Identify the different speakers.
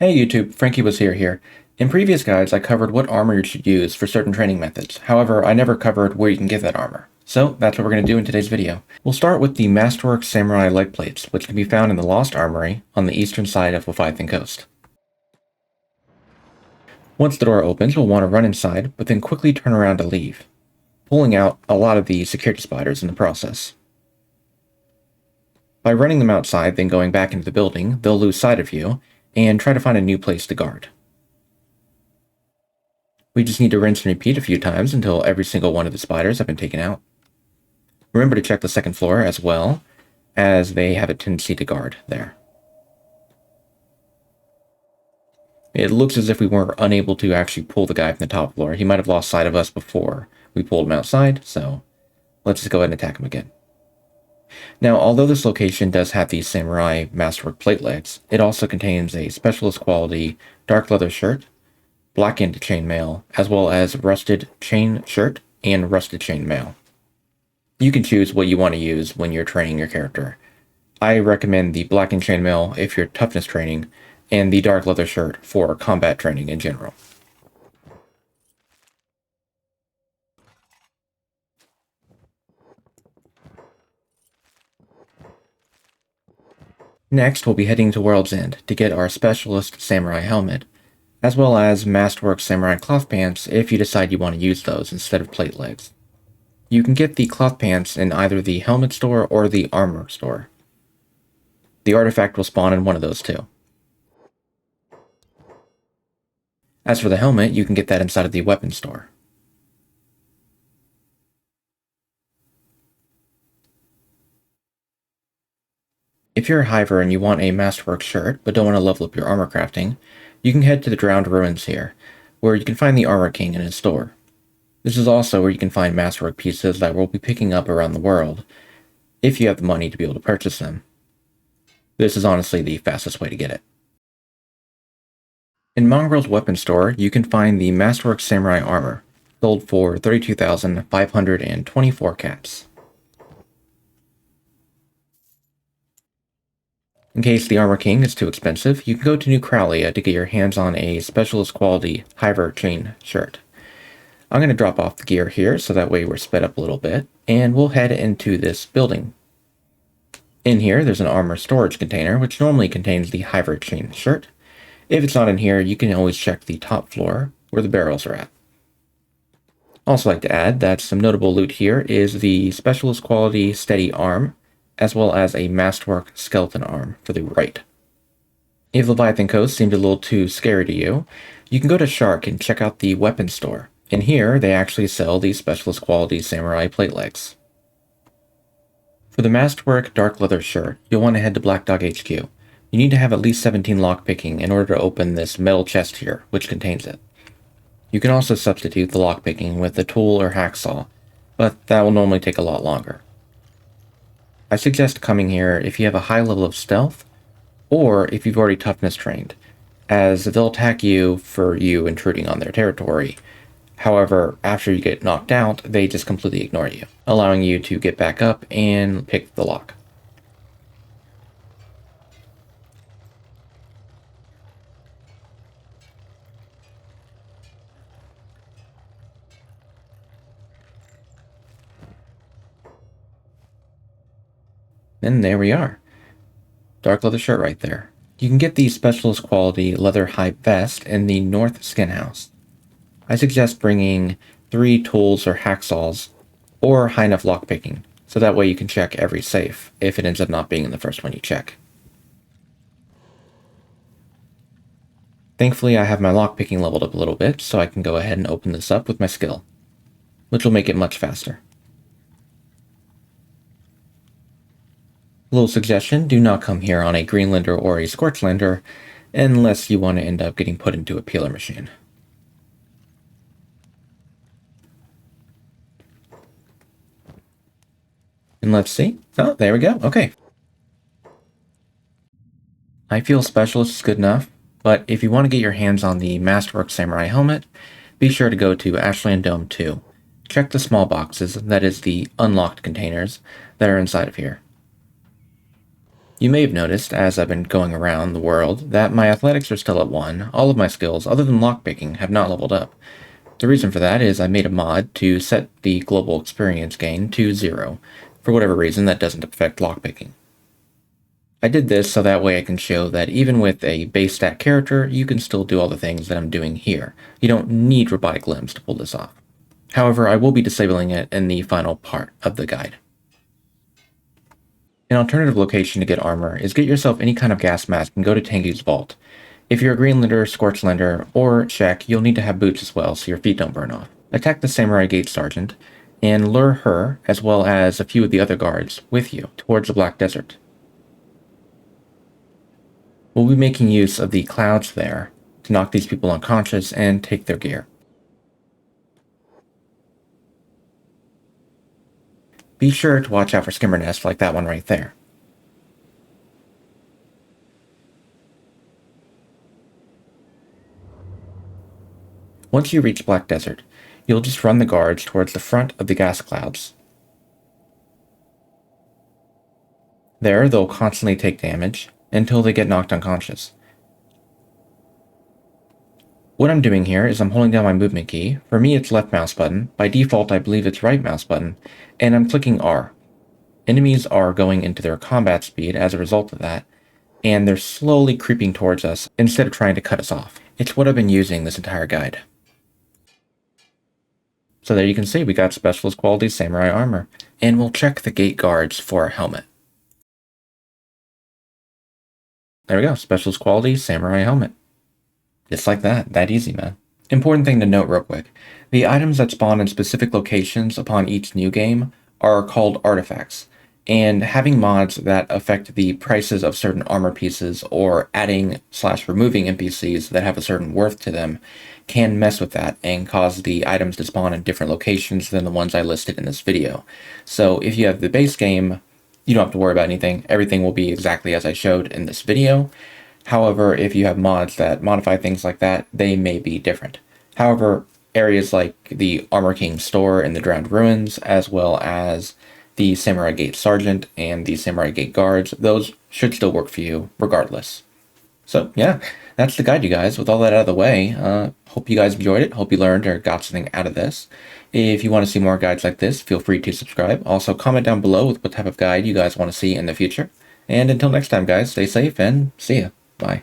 Speaker 1: Hey YouTube, FrankieWuzHere here. In previous guides, I covered what armor you should use for certain training methods. However, I never covered where you can get that armor. So that's what we're going to do in today's video. We'll start with the Masterwork Samurai leg plates, which can be found in the Lost Armory on the eastern side of Leviathan Coast. Once the door opens, we'll want to run inside, but then quickly turn around to leave, pulling out a lot of the security spiders in the process. By running them outside, then going back into the building, they'll lose sight of you, and try to find a new place to guard. We just need to rinse and repeat a few times until every single one of the spiders have been taken out. Remember to check the second floor as well, as they have a tendency to guard there. It looks as if we were unable to actually pull the guy from the top floor. He might have lost sight of us before we pulled him outside, so let's just go ahead and attack him again. Now, although this location does have these Samurai Masterwork plate legs, it also contains a specialist quality dark leather shirt, blackened chainmail, as well as rusted chain shirt and rusted chainmail. You can choose what you want to use when you're training your character. I recommend the blackened chainmail if you're toughness training, and the dark leather shirt for combat training in general. Next, we'll be heading to World's End to get our specialist samurai helmet, as well as Masterwork samurai cloth pants if you decide you want to use those instead of plate legs. You can get the cloth pants in either the helmet store or the armor store. The artifact will spawn in one of those two. As for the helmet, you can get that inside of the weapon store. If you're a hiver and you want a Masterwork shirt, but don't want to level up your armor crafting, you can head to the Drowned Ruins here, where you can find the Armor King in his store. This is also where you can find Masterwork pieces that we'll be picking up around the world, if you have the money to be able to purchase them. This is honestly the fastest way to get it. In Mongrel's weapon store, you can find the Masterwork Samurai armor, sold for 32,524 caps. In case the Armor King is too expensive, you can go to New Kralia to get your hands on a specialist quality Hiver chain shirt. I'm going to drop off the gear here so that way we're sped up a little bit, and we'll head into this building. In here, there's an armor storage container, which normally contains the Hiver chain shirt. If it's not in here, you can always check the top floor where the barrels are at. Also like to add that some notable loot here is the specialist quality steady arm, as well as a Masterwork skeleton arm for the right. If Leviathan Coast seemed a little too scary to you, you can go to Shark and check out the weapon store. In here, they actually sell the specialist quality samurai plate legs. For the Masterwork dark leather shirt, you'll want to head to Black Dog HQ. You need to have at least 17 lockpicking in order to open this metal chest here, which contains it. You can also substitute the lockpicking with a tool or hacksaw, but that will normally take a lot longer. I suggest coming here if you have a high level of stealth, or if you've already toughness trained, as they'll attack you for you intruding on their territory. However, after you get knocked out, they just completely ignore you, allowing you to get back up and pick the lock. And there we are. Dark leather shirt right there. You can get the specialist quality leather high vest in the North Skin House. I suggest bringing 3 tools or hacksaws, or high enough lockpicking, so that way you can check every safe if it ends up not being in the first one you check. Thankfully, I have my lockpicking leveled up a little bit, so I can go ahead and open this up with my skill, which will make it much faster. Little suggestion, do not come here on a Greenlander or a Scorchlander unless you want to end up getting put into a peeler machine. And let's see. Oh, there we go. Okay. I feel specialist is good enough, but if you want to get your hands on the Masterwork Samurai helmet, be sure to go to Ashland Dome 2. Check the small boxes, that is the unlocked containers, that are inside of here. You may have noticed, as I've been going around the world, that my athletics are still at 1. All of my skills, other than lockpicking, have not leveled up. The reason for that is I made a mod to set the global experience gain to 0. For whatever reason, that doesn't affect lockpicking. I did this so that way I can show that even with a base stat character, you can still do all the things that I'm doing here. You don't need robotic limbs to pull this off. However, I will be disabling it in the final part of the guide. An alternative location to get armor is get yourself any kind of gas mask and go to Tengu's vault. If you're a Greenlander, Scorchlander, or Shek, you'll need to have boots as well so your feet don't burn off. Attack the Samurai Gate Sergeant, and lure her, as well as a few of the other guards, with you towards the Black Desert. We'll be making use of the clouds there to knock these people unconscious and take their gear. Be sure to watch out for skimmer nests like that one right there. Once you reach Black Desert, you'll just run the guards towards the front of the gas clouds. There, they'll constantly take damage until they get knocked unconscious. What I'm doing here is I'm holding down my movement key. For me, it's left mouse button. By default, I believe it's right mouse button, and I'm clicking R. Enemies are going into their combat speed as a result of that, and they're slowly creeping towards us instead of trying to cut us off. It's what I've been using this entire guide. So there you can see we got specialist quality samurai armor, and we'll check the gate guards for a helmet. There we go, specialist quality samurai helmet. Just like that easy, man. Important thing to note real quick. The items that spawn in specific locations upon each new game are called artifacts, and having mods that affect the prices of certain armor pieces or adding/removing NPCs that have a certain worth to them can mess with that and cause the items to spawn in different locations than the ones I listed in this video. So if you have the base game, you don't have to worry about anything. Everything will be exactly as I showed in this video. However, if you have mods that modify things like that, they may be different. However, areas like the Armor King store in the Drowned Ruins, as well as the Samurai Gate Sergeant and the Samurai Gate Guards, those should still work for you regardless. So yeah, that's the guide, you guys. With all that out of the way, hope you guys enjoyed it. Hope you learned or got something out of this. If you want to see more guides like this, feel free to subscribe. Also, comment down below with what type of guide you guys want to see in the future. And until next time, guys, stay safe and see ya. Bye.